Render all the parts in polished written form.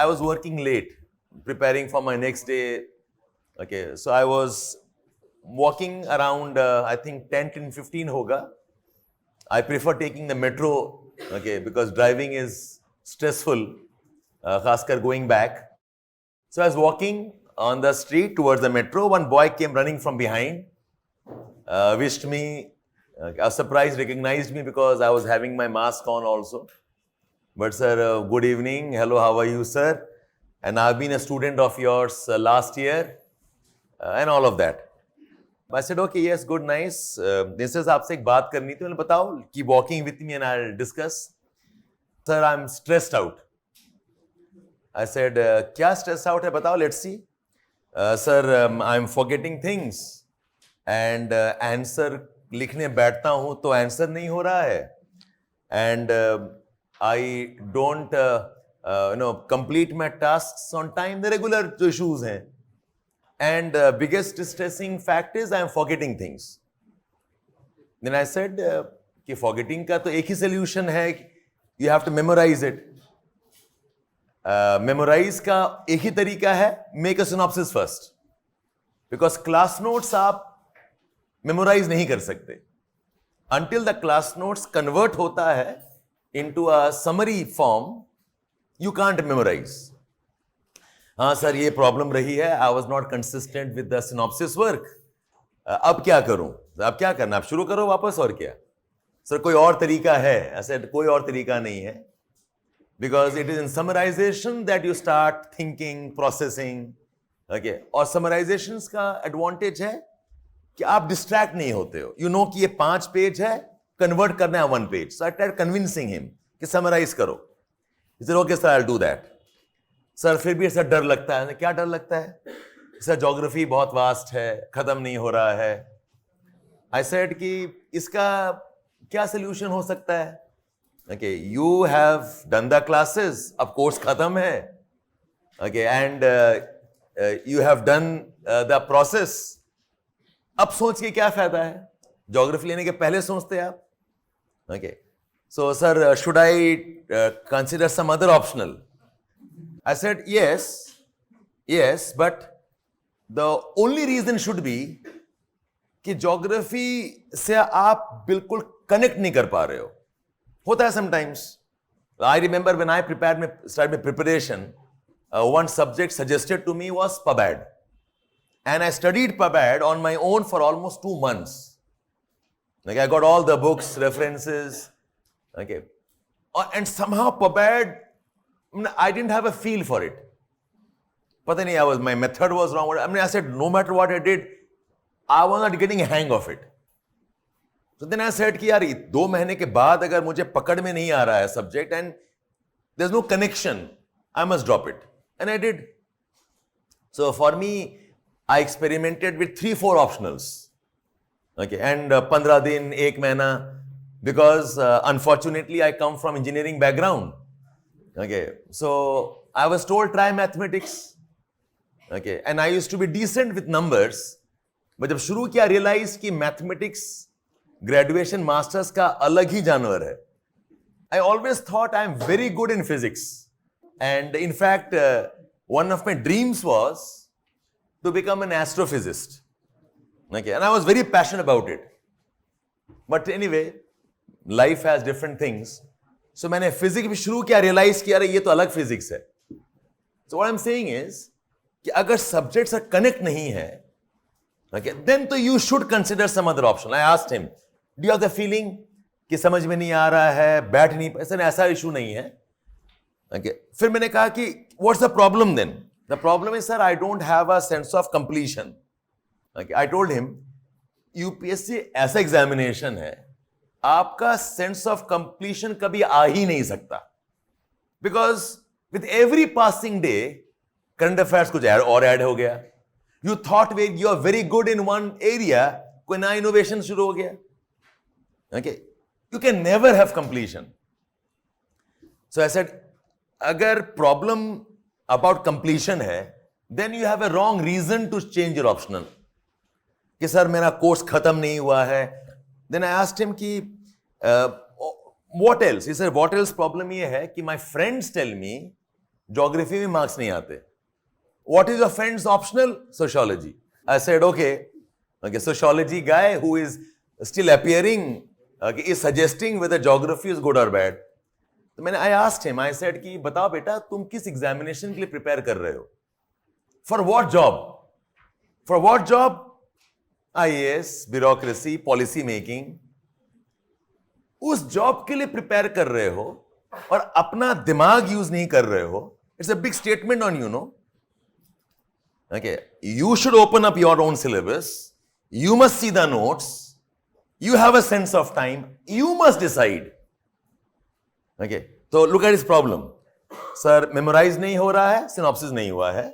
I was working late, preparing for my next day. Okay, so I was walking around, I think 10 to 15 hoga. I prefer taking the metro, okay, because driving is stressful, khaskar going back. So I was walking on the street towards the metro. One boy came running from behind, wished me, I was surprised, recognized me because I was having my mask on also. But sir, good evening, hello, how are you, sir? And I've been a student of yours last year, and all of that. I said, okay, yes, good, nice. This is आपसे एक बात करनी थी. मैंने बताओ, keep walking with me and I'll discuss. Sir, I'm stressed out. I said, क्या stressed out है बताओ, let's see. Sir, I'm forgetting things. And answer लिखने बैठता हूँ तो answer नहीं हो रहा है. And I don't complete my tasks on time. The regular issues हैं. And biggest distressing fact is I am forgetting things. Then I said कि forgetting का तो एक ही solution है, you have to memorize it. Memorize का एक ही तरीका है, make a synopsis first. Because class notes आप memorize नहीं कर सकते. Until the class notes convert होता है into a summary form, you can't memorize. हाँ सर, ये प्रॉब्लम रही है, I was not consistent with the synopsis work. अब क्या करूं? अब क्या करना? आप शुरू करो वापस, और क्या? सर कोई और तरीका है? ऐसे कोई और तरीका नहीं है, because it is in summarization that you start thinking, processing. Okay, और समराइजेशन का एडवांटेज है कि आप डिस्ट्रैक्ट नहीं होते हो. यू नो कि ये 5 पेज है, कन्वर्ट करना है 1 page. So I tried convincing him कि समराइज करो. Okay sir, I will do that. Sir फिर भी ऐसा डर लगता है. क्या डर लगता है? सर ज्योग्राफी बहुत वास्ट है, खत्म नहीं हो रहा है. आई सेड कि इसका क्या सोल्यूशन हो सकता है? Okay, you have done the classes, अब कोर्स खत्म है. Okay, and you have done the process. अब सोच के क्या फायदा है? ज्योग्राफी लेने के पहले सोचते आप. Okay, so sir should I consider some other optional? I said, yes, but the only reason should be कि ज्योग्राफी से आप बिल्कुल कनेक्ट नहीं कर पा रहे हो. होता है sometimes. I remember when I started my preparation, one subject suggested to me was PubAD. And I studied PubAD on my own for almost 2 months. Like I got all the books, references, okay. And somehow PubAD, I didn't have a feel for it. Pata nahi, my method was wrong. I mean, I said, no matter what I did, I was not getting a hang of it. So then I said कि यार 2 महीने के बाद अगर मुझे पकड़ में नहीं आ रहा है subject and there's no connection, I must drop it. And I did. So for me, I experimented with 3-4 optionals. Okay, and 15 दिन, 1 महीना, because unfortunately I come from engineering background. Okay, so I was told try mathematics. Okay, and I used to be decent with numbers. but जब शुरू किया realize कि mathematics graduation masters का अलग ही जानवर है. I always thought I am very good in physics, and in fact one of my dreams was to become an astrophysicist. Okay, and I was very passionate about it. But anyway, life has different things. So मैंने physics भी शुरू किया, realise किया अरे ये तो अलग physics है. So what I'm saying is कि अगर सब्जेक्ट से कनेक्ट नहीं है, okay, then तो you should consider some other option. I asked him, do you have the feeling कि समझ में नहीं आ रहा है, बैठ नहीं, ऐसा इशू नहीं है. Okay, फिर मैंने कहा कि what's the problem then? The problem is, sir, I don't have a sense of completion. Okay, I told him, UPSC ऐसा एग्जामिनेशन है, आपका सेंस ऑफ कंप्लीशन कभी आ ही नहीं सकता. Because with every passing day current affairs कुछ और add हो गया. You thought you are very good in one area, कोई नया इनोवेशन शुरू हो गया. Okay, you can never have completion. So I said, अगर प्रॉब्लम अबाउट कंप्लीशन है, then you have a wrong reason to change your optional. कि sir मेरा course खत्म नहीं हुआ है. Then I asked him कि what else? He said what else? Problem ये है कि my friends tell me geography में मार्क्स नहीं आते. What is your friend's optional? Sociology. I said, okay, sociology guy who is still appearing, is suggesting whether geography is good or bad. तो मैंने I asked him, I said कि बताओ बेटा तुम किस एग्जामिनेशन के लिए प्रिपेयर कर रहे हो? For what job? For what job? IAS, bureaucracy, policy making. उस जॉब के लिए प्रिपेयर कर रहे हो और अपना दिमाग यूज नहीं कर रहे हो. It's a big statement on you, no? Okay, you should open up your own syllabus. You must see the notes. You have a sense of time. You must decide. Okay, so look at his problem. Sir, memorize नहीं हो रहा है, synopsis नहीं हुआ है.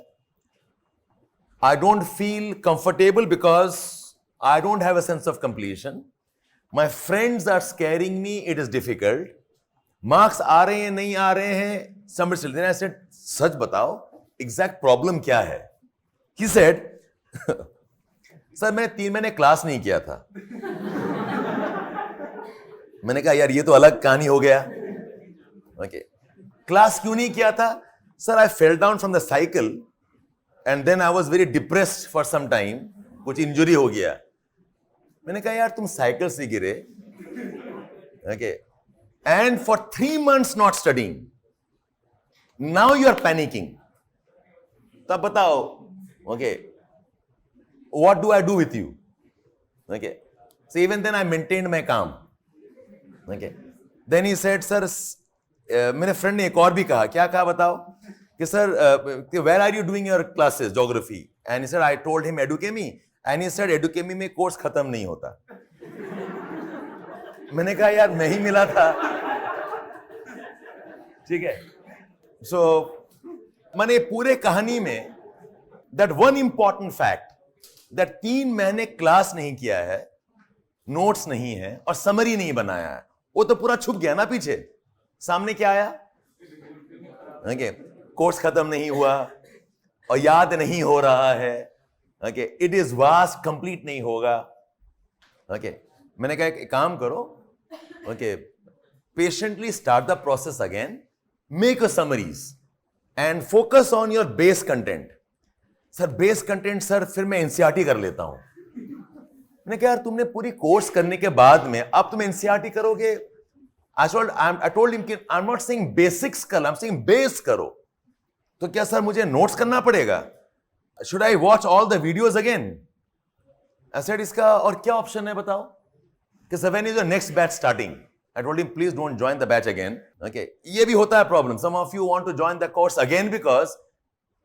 I don't feel comfortable because I don't have a sense of completion. My friends are scaring me. It is difficult. Marks आ रहे हैं नहीं आ रहे हैं. Somebody said, then I said, सच बताओ, exact problem क्या है? He said, सर मैंने 3 महीने क्लास नहीं किया था. मैंने कहा यार ये तो अलग कहानी हो गया. ओके, क्लास क्यों नहीं किया था? Sir I fell down from the cycle and then I was very depressed for some time. कुछ इंजरी हो गया. मैंने कहा यार तुम साइकिल से गिरे. Okay, and for 3 months not studying. Now you are panicking. तब बताओ, okay, what do I do with you? Okay, so even then I maintained my calm. Okay, then he said, sir, मेरे friend ने एक और भी कहा. क्या कहा बताओ? कि sir, where are you doing your classes, geography? And he said, I told him Educemi, and he said Educemi में कोर्स खत्म नहीं होता. मैंने कहा यार नहीं मिला था. ठीक है. So मैंने पूरे कहानी में that one important fact that 3 महीने क्लास नहीं किया है, नोट्स नहीं है और समरी नहीं बनाया है, वो तो पूरा छुप गया ना पीछे. सामने क्या आया? ओके, कोर्स खत्म नहीं हुआ और याद नहीं हो रहा है. Okay, it is vast, complete नहीं होगा. ओके, मैंने कहा एक काम करो. Okay, patiently start the process again, make a summaries and focus on your base content. Sir base content sir, फिर मैं एनसीईआरटी कर लेता हूं. मैंने कहा यार तुमने पूरी कोर्स करने के बाद में अब तुम एनसीईआरटी करोगे? I told him कि I'm not saying basics कर, I'm saying base करो. तो क्या सर मुझे नोट्स करना पड़ेगा? Should I watch all the videos again? I said इसका और क्या ऑप्शन है बताओ? कि sir when is your next batch starting? I told him please don't join the batch again. Okay, ये भी होता है problem. Some of you want to join the course again because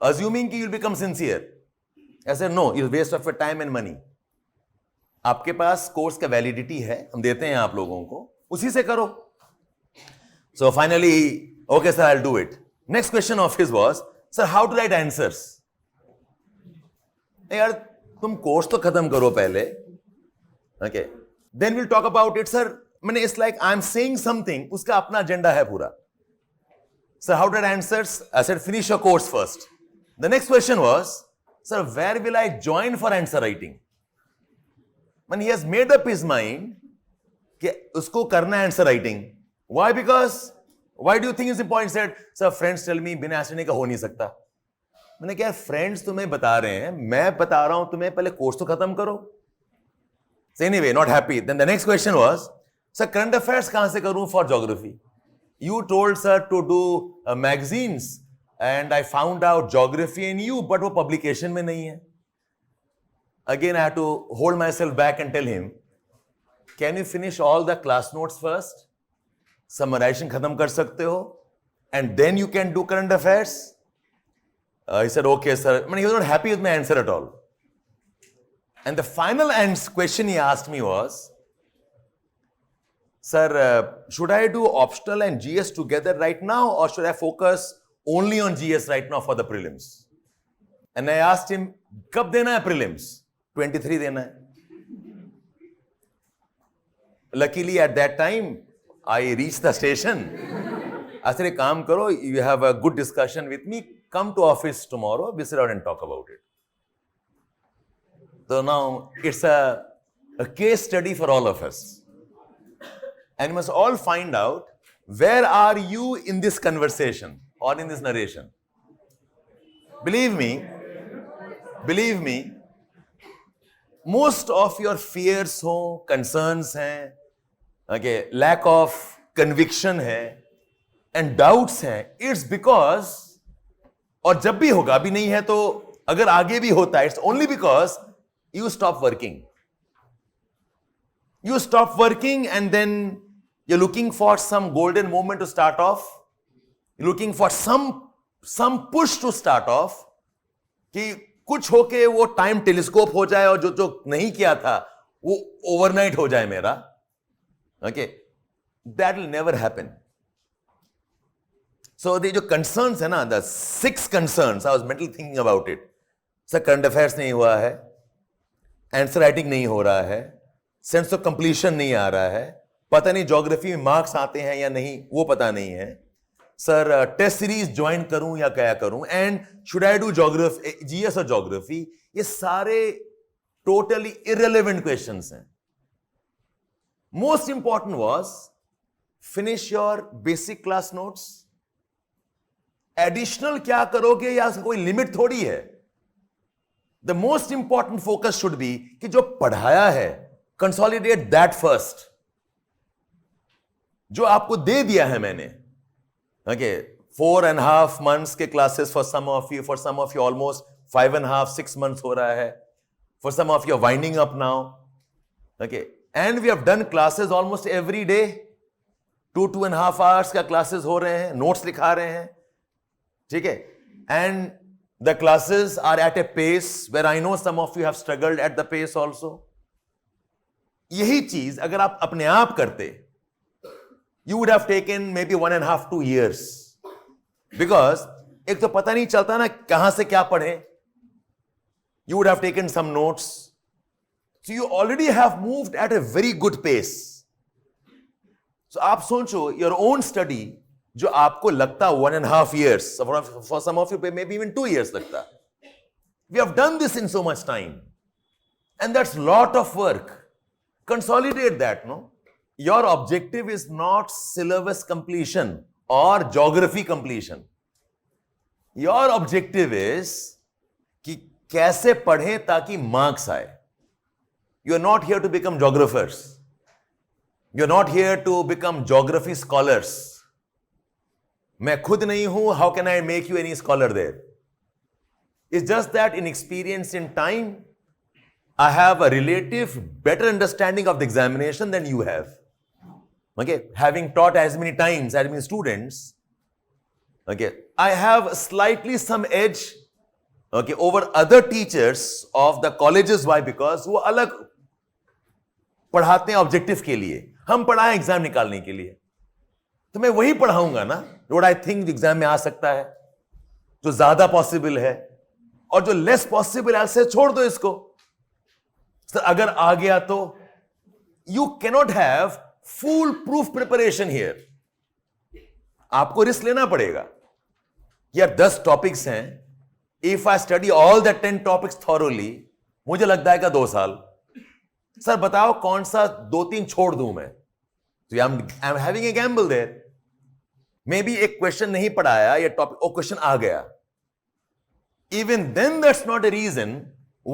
assuming कि you'll become sincere. I said no, it's waste of your time and money. आपके पास course का validity है, हम देते हैं आप लोगों को, उसी से करो. So finally, okay sir, I'll do it. Next question of his was, sir, how to write answers? यार तुम कोर्स तो खत्म करो पहले. Okay, then we'll talk about it, sir. मैंने it's like I'm saying something, उसका अपना एजेंडा है पूरा. Sir, how to write answers? I said finish your course first. The next question was, sir, where will I join for answer writing? Man, he has made up his mind कि उसको करना है answer writing. Why? Because why do you think it's important? He said, sir, friends tell me बिना answer नहीं का हो नहीं सकता. मैंने कहा friends तुम्हें बता रहे हैं, मैं बता रहा हूं तुम्हें, पहले कोर्स तो खत्म करो. So anyway, not happy. Then the next question was, sir, current affairs कहां से करूं for geography? You told sir to do magazines and I found out geography in you, but वो publication में नहीं है. Again, I had to hold myself back and tell him, can you finish all the class notes first? Summarization खत्म कर सकते हो and then you can do current affairs. He said, okay sir. I mean, he was not happy with my answer at all. And the final question he asked me was, sir, should I do optional and GS together right now or should I focus only on GS right now for the prelims? And I asked him, कब देना है prelims? 23 देना है. Luckily at that time, I reached the station. I said, एक काम करो, you have a good discussion with me, come to office tomorrow, we sit down and talk about it. So now it's a case study for all of us. And you must all find out, where are you in this conversation or in this narration? believe me, most of your fears हो, concerns हैं, okay, lack of conviction है, and doubts हैं, it's because, और जब भी होगा, अभी नहीं है तो अगर आगे भी होता है, it's only because you stop working. You stop working and then you're looking for some golden moment to start off. You're looking for some push to start off. कि कुछ होके वो टाइम टेलीस्कोप हो जाए और जो नहीं किया था वो ओवरनाइट हो जाए मेरा. Okay, that will never happen. So the जो concerns है ना, the 6 concerns, I was mentally thinking about it. Sir current affairs नहीं हुआ है, आंसर राइटिंग नहीं हो रहा है, सेंस ऑफ कंप्लीशन नहीं आ रहा है, पता नहीं ज्योग्राफी में मार्क्स आते हैं या नहीं वो पता नहीं है, सर टेस्ट सीरीज ज्वाइन करूं या क्या करूं, and should I do geography, GS और ज्योग्राफी. ये सारे टोटली इररिलेवेंट क्वेश्चंस हैं. Most important was finish your basic class notes. Additional क्या करोगे या कोई लिमिट थोड़ी है. The most important focus should be कि जो पढ़ाया है consolidate that first. जो आपको दे दिया है मैंने, okay, 4.5 months के classes for some of you almost 5.5, 6 months हो रहा है, for some of you are winding up now, okay, and we have done classes almost every day, 2.5 hours का classes हो रहे हैं, notes लिखा रहे हैं, ठीक है, and the classes are at a pace where I know some of you have struggled at the pace also. यही चीज अगर आप अपने आप करते, you would have taken maybe 1.5, 2 years. Because एक तो पता नहीं चलता ना कहां से क्या पढ़े. You would have taken some notes. So you already have moved at a very good pace. So आप सोचो your own study जो आपको लगता 1.5 years, for some of you maybe even 2 years लगता. We have done this in so much time. And that's lot of work. Consolidate that, no? Your objective is not syllabus completion or geography completion. Your objective is कि कैसे पढ़ें ताकि marks आए. You are not here to become geographers. You are not here to become geography scholars. मैं खुद नहीं हूं, how can I make you any scholar there? It's just that in experience in time, I have a relative better understanding of the examination than you have. Okay, having taught as many times as many students, okay, I have slightly some edge, okay, over other teachers of the colleges. Why? Because वो अलग पढ़ाते हैं objective के लिए, हम पढ़ाएं exam निकालने के लिए. तो मैं वही पढ़ाऊंगा ना what I think एग्जाम में आ सकता है, जो ज्यादा पॉसिबल है, और जो लेस पॉसिबल है से छोड़ दो इसको. सर अगर आ गया तो you cannot have full proof preparation here. आपको रिस्क लेना पड़ेगा. यार 10 टॉपिक्स हैं, if I study all the 10 topics thoroughly, मुझे लगता है 2 साल. सर बताओ कौन सा 2-3 छोड़ दूं मैं. So I'm having a gamble there. Maybe एक क्वेश्चन नहीं पढ़ाया या टॉपिक और क्वेश्चन आ गया. Even then that's not a reason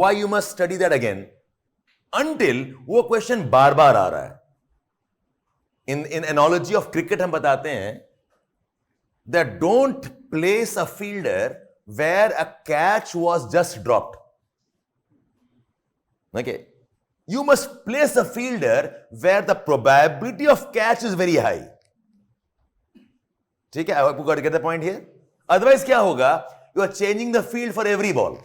why you must study that again until वो क्वेश्चन बार बार आ रहा है. In analogy of cricket हम बताते हैं that don't place a fielder where a catch was just dropped. Okay. You must place a fielder where the probability of catch is very high. ठीक है, I hope you got to get the point here. Otherwise क्या होगा? You are changing the field for every ball.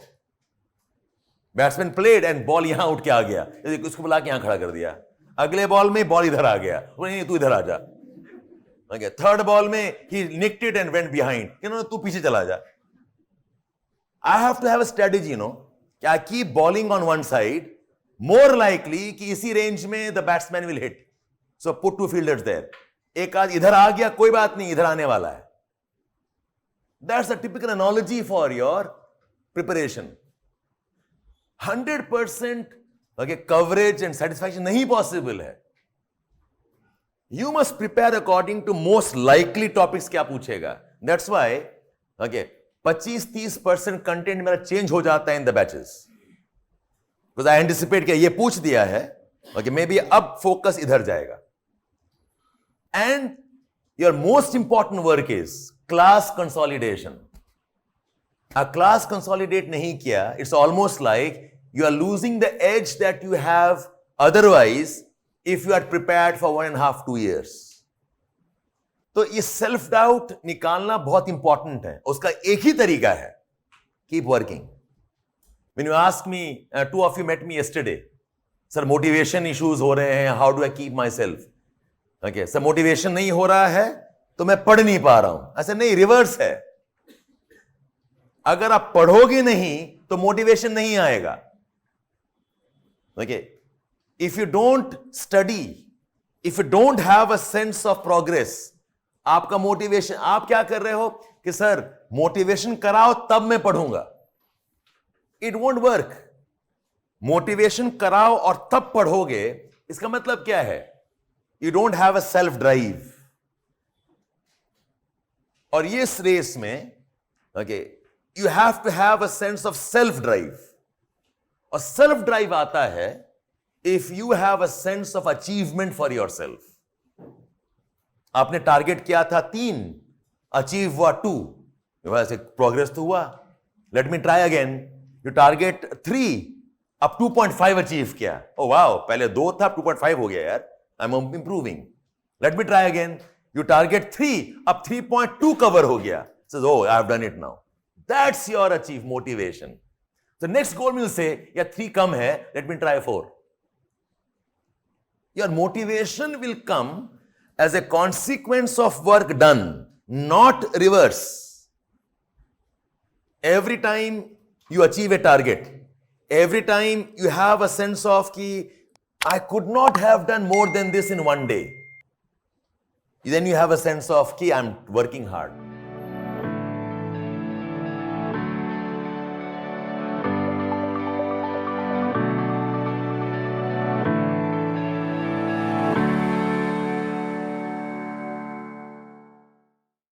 Batsman played and ball यहां उठ के आ गया, उसको बुला के यहां खड़ा कर दिया. अगले बॉल में बॉल इधर आ गया, नहीं तू इधर आ जा. Okay. थर्ड बॉल में he nicked it and went behind. तू पीछे चला जा. I have to have a strategy, you know. I keep bowling on one side. More likely कि इसी रेंज में the batsman will hit. So put 2 fielders there. एक आध इधर आ गया, कोई बात नहीं, इधर आने वाला है. That's a typical analogy for your preparation. 100% okay, coverage and satisfaction नहीं possible है. You must prepare according to most likely topics क्या पूछेगा. That's why okay, 25-30% कंटेंट मेरा चेंज हो जाता है in the batches, because I anticipate किया, ये पूछ दिया है, ओके मे बी अब फोकस इधर जाएगा. And your most important work is class consolidation. Class consolidate नहीं किया, it's almost like you are losing the edge that you have otherwise if you are prepared for 1.5-2 years. तो ये self doubt निकालना बहुत important है. उसका एक ही तरीका है, keep working. When you ask me, 2 of you met me yesterday, sir motivation issues हो रहे हैं, how do I keep my self. Okay sir motivation नहीं हो रहा है तो मैं पढ़ नहीं पा रहा हूं. ऐसा नहीं, रिवर्स है. अगर आप पढ़ोगे नहीं तो मोटिवेशन नहीं आएगा. Okay if you don't study, if you don't have a sense of progress, आपका मोटिवेशन, आप क्या कर रहे हो कि सर मोटिवेशन कराओ तब मैं पढ़ूंगा. It won't work. मोटिवेशन कराओ और तब पढ़ोगे, इसका मतलब क्या है? You don't have a self drive. और ये इस रेस में okay you have to have a sense of self drive. और सेल्फ ड्राइव आता है if you have a sense of achievement for yourself. आपने टारगेट किया था 3, अचीव हुआ 2, वैसे प्रोग्रेस तो हुआ. Late me try again. You target 3, अब 2.5 अचीव किया. ओ वाओ, पहले 2 था, 2.5 हो गया यार. I am improving. Let me try again. You target 3, अब 3.2 कवर हो गया. So I have done it now. That's your achieve motivation. तो नेक्स्ट गोल विल से या 3 कम है, let me try 4. Your motivation will come as a consequence of work done, not reverse. Every time you achieve a target, every time you have a sense of ki I could not have done more than this in one day, then you have a sense of ki I'm working hard.